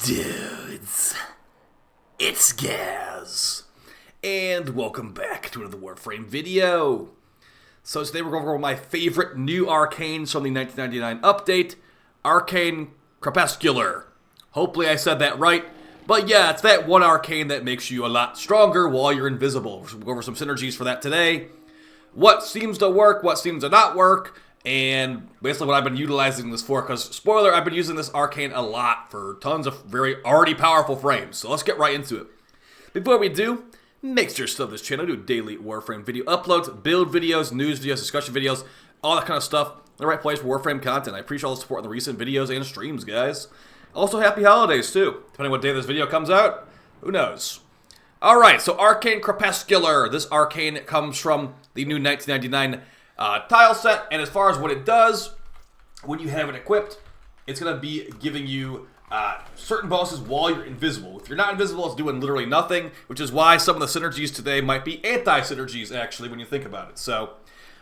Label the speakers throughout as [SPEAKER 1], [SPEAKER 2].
[SPEAKER 1] Dudes, it's Gaz, and welcome back to another Warframe video. So today we're going over my favorite new arcanes from the 1999 update, Arcane Crepuscular. Hopefully I said that right, but yeah, it's that one arcane that makes you a lot stronger while you're invisible. We'll go over some synergies for that today, what seems to work, what seems to not work, and basically what I've been utilizing this for, because, spoiler, I've been using this arcane a lot for tons of very already powerful frames. So let's get right into it. Before we do, make sure you're still on this channel. I do daily Warframe video uploads, build videos, news videos, discussion videos, all that kind of stuff. The right place for Warframe content. I appreciate all the support on the recent videos and streams, guys. Also, happy holidays, too. Depending on what day this video comes out, who knows. Alright, so Arcane Crepuscular. This arcane comes from the new 1999 tile set, and as far as what it does, when you have it equipped, it's going to be giving you certain bonuses while you're invisible. If you're not invisible, it's doing literally nothing, which is why some of the synergies today might be anti-synergies, actually, when you think about it. So,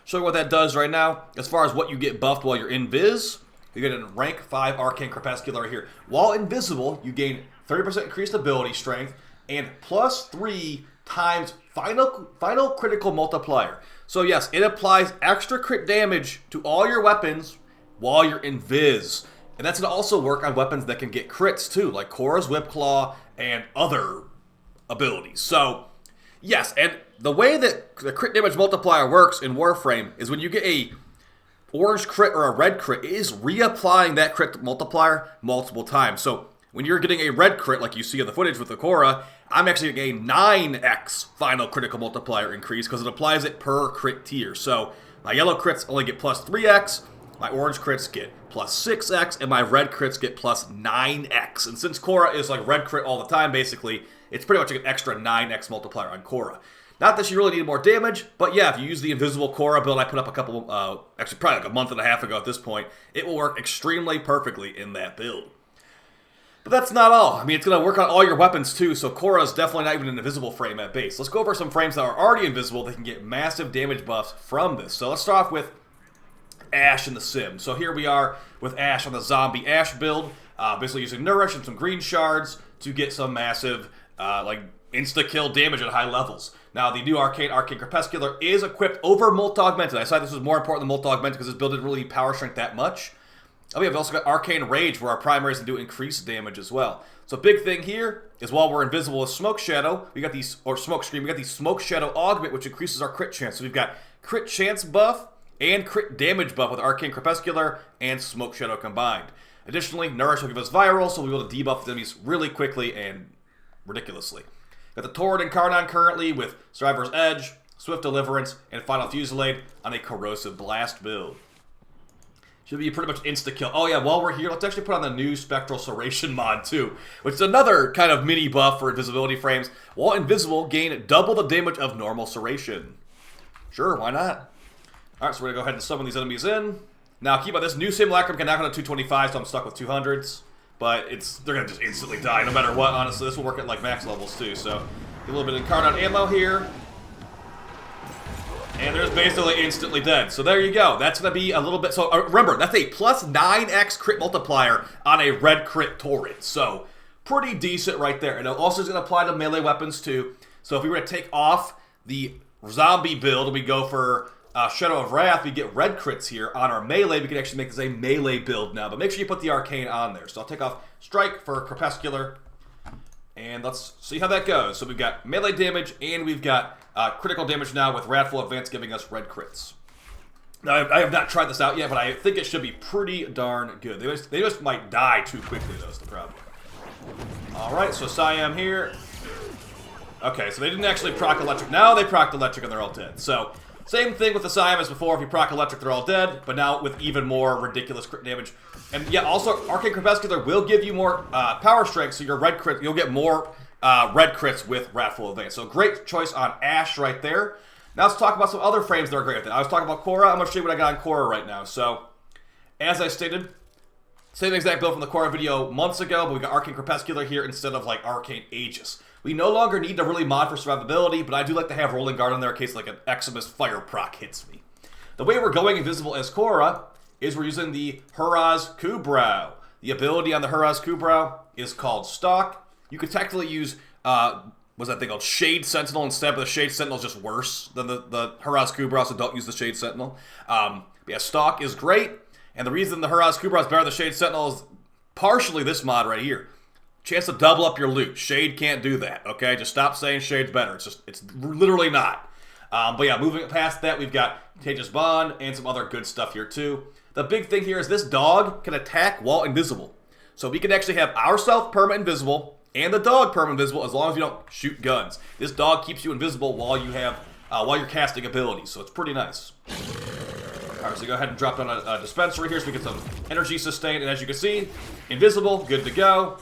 [SPEAKER 1] show you what that does right now. As far as what you get buffed while you're invis, you get a rank 5 Arcane Crepuscular right here. While invisible, you gain 30% increased ability strength, and plus 3 times final critical multiplier. So yes, it applies extra crit damage to all your weapons while you're invis. And that's going to also work on weapons that can get crits too, like Kora's Whip Claw and other abilities. So, yes, and the way that the crit damage multiplier works in Warframe is when you get a orange crit or a red crit, it is reapplying that crit multiplier multiple times. So, when you're getting a red crit, like you see in the footage with the Kora, I'm actually getting a 9x final critical multiplier increase because it applies it per crit tier. So my yellow crits only get plus 3x, my orange crits get plus 6x, and my red crits get plus 9x. And since Kora is like red crit all the time, basically, it's pretty much like an extra 9x multiplier on Kora. Not that you really need more damage, but yeah, if you use the invisible Kora build I put up a couple, actually probably like a month and a half ago at this point, it will work extremely perfectly in that build. But that's not all. I mean, it's going to work on all your weapons too, so Kora is definitely not even an invisible frame at base. Let's go over some frames that are already invisible that can get massive damage buffs from this. So let's start off with Ash in the sim. So here we are with Ash on the zombie Ash build, basically using Nourish and some green shards to get some massive, like, insta-kill damage at high levels. Now, the new Arcane Crepuscular is equipped over Multi-Augmented. I decided this was more important than Multi-Augmented because this build didn't really power shrink that much. Oh, yeah, we've also got Arcane Rage, where our primaries can do increased damage as well. So big thing here is while we're invisible with Smoke Shadow, we got these, or Smoke Screen, we got the Smoke Shadow Augment, which increases our crit chance. So we've got crit chance buff and crit damage buff with Arcane Crepuscular and Smoke Shadow combined. Additionally, Nourish will give us Viral, so we'll be able to debuff the enemies really quickly and ridiculously. Got the Torrid and Carnon currently with Survivor's Edge, Swift Deliverance, and Final Fusillade on a Corrosive Blast build. Should be pretty much insta-kill. Oh yeah, while we're here, let's actually put on the new Spectral Serration mod too, which is another kind of mini buff for invisibility frames. While invisible, gain double the damage of normal Serration. Sure, why not? Alright, so we're going to go ahead and summon these enemies in. Now, keep on this new Simulacrum can knock on a 225, so I'm stuck with 200s. But they're going to just instantly die no matter what, honestly. This will work at like max levels too, so get a little bit of Incarnate ammo here. And they're basically instantly dead. So there you go. That's going to be a little bit... So remember, that's a plus 9x crit multiplier on a red crit Torrid. So pretty decent right there. And it also is going to apply to melee weapons too. So if we were to take off the zombie build and we go for Shadow of Wrath, we get red crits here on our melee. We can actually make this a melee build now. But make sure you put the Arcane on there. So I'll take off Strike for Crepuscular. And let's see how that goes. So we've got melee damage and we've got critical damage now with Wrathful Advance giving us red crits. Now, I have not tried this out yet, but I think it should be pretty darn good. They just might die too quickly, though, is the problem. Alright, so Siam here. Okay, so they didn't actually proc Electric. Now they proc Electric and they're all dead. So, same thing with the Siam as before. If you proc Electric, they're all dead, but now with even more ridiculous crit damage. And yeah, also, Arcane Crepuscular will give you more power strength, so your red crit, you'll get more red crits with Wrathful Advance. So great choice on Ash right there. Now let's talk about some other frames that are great with it. I was talking about Kora. I'm going to show you what I got on Kora right now. So, as I stated, same exact build from the Kora video months ago, but we got Arcane Crepuscular here instead of like Arcane Aegis. We no longer need to really mod for survivability, but I do like to have Rolling Guard on there in case like an Eximus Fire proc hits me. The way we're going invisible as Kora is we're using the Huraz Kubrow. The ability on the Kubrow is called Stalk. You could technically use, what's that thing called? Shade Sentinel instead, but the Shade Sentinel is just worse than the Kubrow, so don't use the Shade Sentinel. Yeah, Stalk is great, and the reason the Kubrow is better than the Shade Sentinel is partially this mod right here. Chance to double up your loot. Shade can't do that, okay? Just stop saying Shade's better. It's literally not. But yeah, moving past that, we've got Contagious Bond and some other good stuff here too. The big thing here is this dog can attack while invisible. So we can actually have ourselves permanent invisible and the dog permanent invisible as long as you don't shoot guns. This dog keeps you invisible while you're casting abilities, so it's pretty nice. Alright, so go ahead and drop down a dispensary here so we get some energy sustain, and as you can see, invisible, good to go.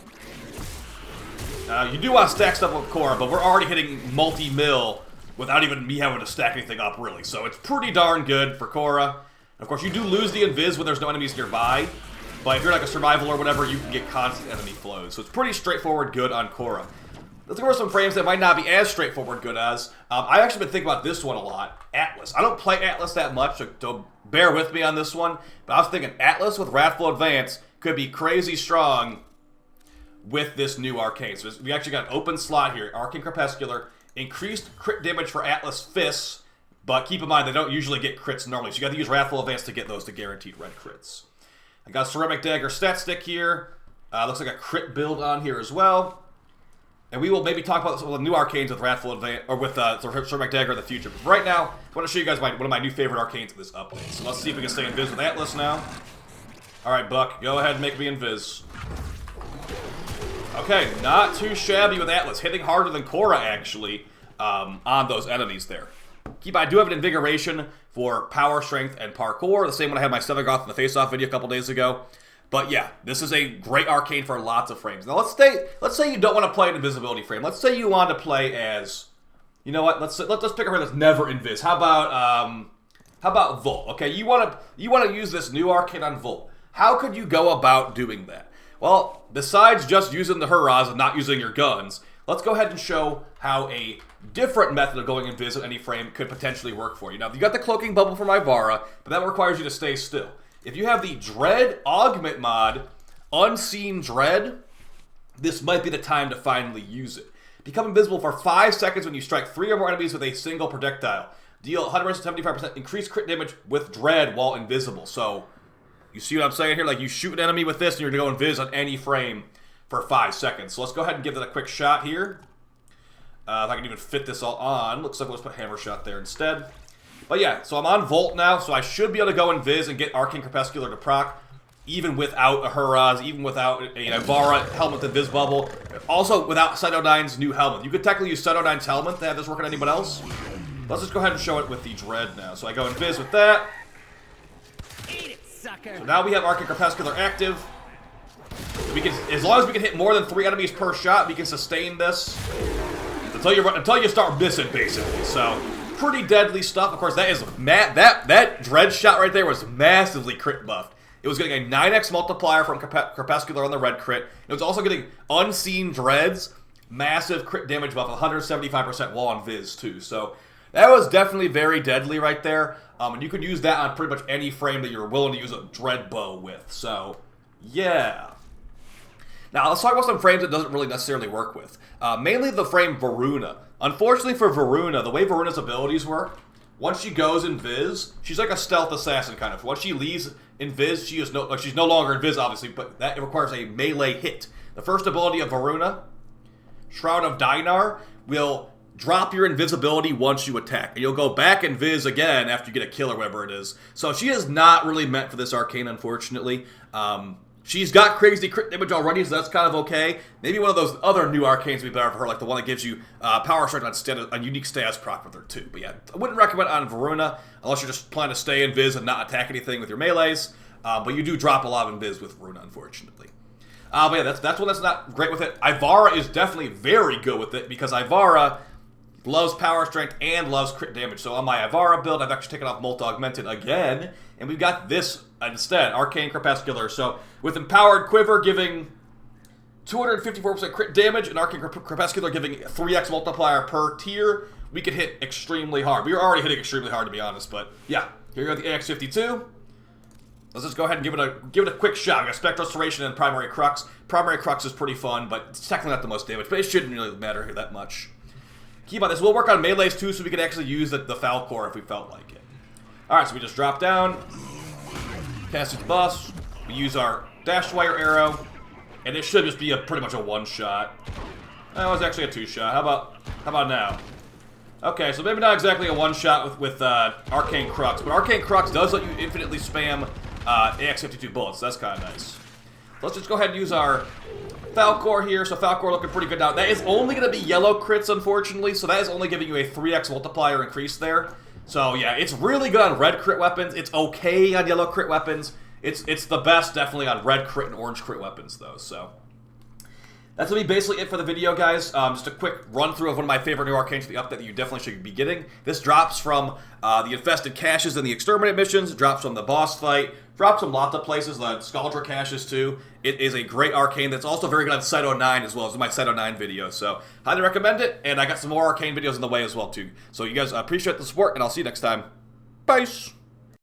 [SPEAKER 1] You do want to stack stuff with Kora, but we're already hitting multi-mill without even me having to stack anything up, really. So it's pretty darn good for Kora. Of course, you do lose the invis when there's no enemies nearby, but if you're like a survival or whatever, you can get constant enemy flows. So it's pretty straightforward good on Kora. Let's go over some frames that might not be as straightforward good as. I've actually been thinking about this one a lot. Atlas. I don't play Atlas that much, so bear with me on this one. But I was thinking Atlas with Wrathful Advance could be crazy strong with this new Arcane. So we actually got an open slot here. Arcane Crepuscular. Increased crit damage for Atlas Fists, but keep in mind they don't usually get crits normally. So you got to use Wrathful Advance to get those to guaranteed red crits. I got Ceramic Dagger Stat Stick here. Looks like a crit build on here as well. And we will maybe talk about some of the new Arcanes with Wrathful Advance, or with Ceramic Dagger in the future. But right now, I want to show you guys one of my new favorite Arcanes in this update. So let's see if we can stay invis with Atlas now. Alright, Buck, go ahead and make me invis. Okay, not too shabby with Atlas. Hitting harder than Kora, actually, on those enemies there. I do have an Invigoration for Power, Strength, and Parkour. The same one I had my Sevagoth in the Face-Off video a couple days ago. But yeah, this is a great Arcane for lots of frames. Now let's say you don't want to play an invisibility frame. Let's say you want to play as, you know what? Let's pick a frame that's never invis. How about Volt? Okay, you want to use this new Arcane on Volt. How could you go about doing that? Well, besides just using the hurrahs and not using your guns, let's go ahead and show how a different method of going invis on any frame could potentially work for you. Now, you got the Cloaking Bubble from Ivara, but that requires you to stay still. If you have the Dread Augment mod, Unseen Dread, this might be the time to finally use it. Become invisible for 5 seconds when you strike 3 or more enemies with a single projectile. Deal 175% increased crit damage with Dread while invisible. So, you see what I'm saying here? Like, you shoot an enemy with this and you're going to go invis on any frame for 5 seconds. So let's go ahead and give that a quick shot here. If I can even fit this all on. Looks like we'll just put Hammer Shot there instead. But yeah, so I'm on Volt now, so I should be able to go invis and get Arcane Crepuscular to proc, even without a Hurrahs, even without a Ivara helmet and Viz Bubble. Also, without Cytodyne's new helmet. You could technically use Cytodyne's helmet to have this work on anyone else. Let's just go ahead and show it with the Dread now. So I go invis with that.
[SPEAKER 2] Eat it, sucker.
[SPEAKER 1] So now we have Arcane Crepuscular active. We can, as long as we can hit more than 3 enemies per shot, we can sustain this until you start missing, basically. So pretty deadly stuff. Of course, that is that Dread shot right there was massively crit buffed. It was getting a 9x multiplier from Crepuscular on the red crit. It was also getting Unseen Dread's massive crit damage buff, 175% while on Viz too. So that was definitely very deadly right there. And you could use that on pretty much any frame that you're willing to use a Dread bow with. So yeah. Now let's talk about some frames it doesn't really necessarily work with. Mainly the frame Verona. Unfortunately for Verona, the way Verona's abilities work, once she goes in Viz, she's like a stealth assassin kind of. Once she leaves in Viz, she's no longer in Viz obviously, but that requires a melee hit. The first ability of Verona, Shroud of Dinar, will drop your invisibility once you attack. And you'll go back in Viz again after you get a kill or whatever it is. So she is not really meant for this Arcane, unfortunately. She's got crazy crit damage already, so that's kind of okay. Maybe one of those other new Arcanes would be better for her, like the one that gives you Power Strength on unique status proc with her too. But yeah, I wouldn't recommend it on Verona unless you're just planning to stay in Viz and not attack anything with your melees. But you do drop a lot in Viz with Verona, unfortunately. But yeah, that's one that's not great with it. Ivara is definitely very good with it because Ivara loves Power Strength and loves crit damage. So on my Ivara build, I've actually taken off Molt Augmented again, and we've got this instead, Arcane Crepuscular. So with Empowered Quiver giving 254% crit damage and Arcane Crepuscular giving 3x multiplier per tier, we could hit extremely hard. We were already hitting extremely hard, to be honest, but yeah. Here you go, the AX-52. let's just go ahead and give it a quick shot. We got Spectral Restoration and Primary Crux. Primary Crux is pretty fun, but it's technically not the most damage, but it shouldn't really matter that much. Keep on this. We'll work on melees too, so we can actually use the Falcor if we felt like it. Alright, so we just drop down, cast its buffs, we use our Dash Wire Arrow, and it should just be pretty much a one-shot. That was actually a two-shot. How about now? Okay, so maybe not exactly a one-shot with Arcane Crux, but Arcane Crux does let you infinitely spam AX-52 bullets. So that's kind of nice. Let's just go ahead and use our Falcor here. So Falcor looking pretty good now. That is only going to be yellow crits, unfortunately, so that is only giving you a 3x multiplier increase there. So yeah, it's really good on red crit weapons. It's okay on yellow crit weapons. It's the best, definitely, on red crit and orange crit weapons, though, so... That's going to be basically it for the video, guys. Just a quick run-through of one of my favorite new arcanes for the update that you definitely should be getting. This drops from the Infested Caches and the Exterminate missions. It drops from the boss fight. Drops from lots of places, the Scaldra Caches, too. It is a great arcane that's also very good on Cyto 9 as well as my Cyto 9 video. So, highly recommend it, and I got some more arcane videos in the way as well, too. So, you guys appreciate the support, and I'll see you next time. Bye!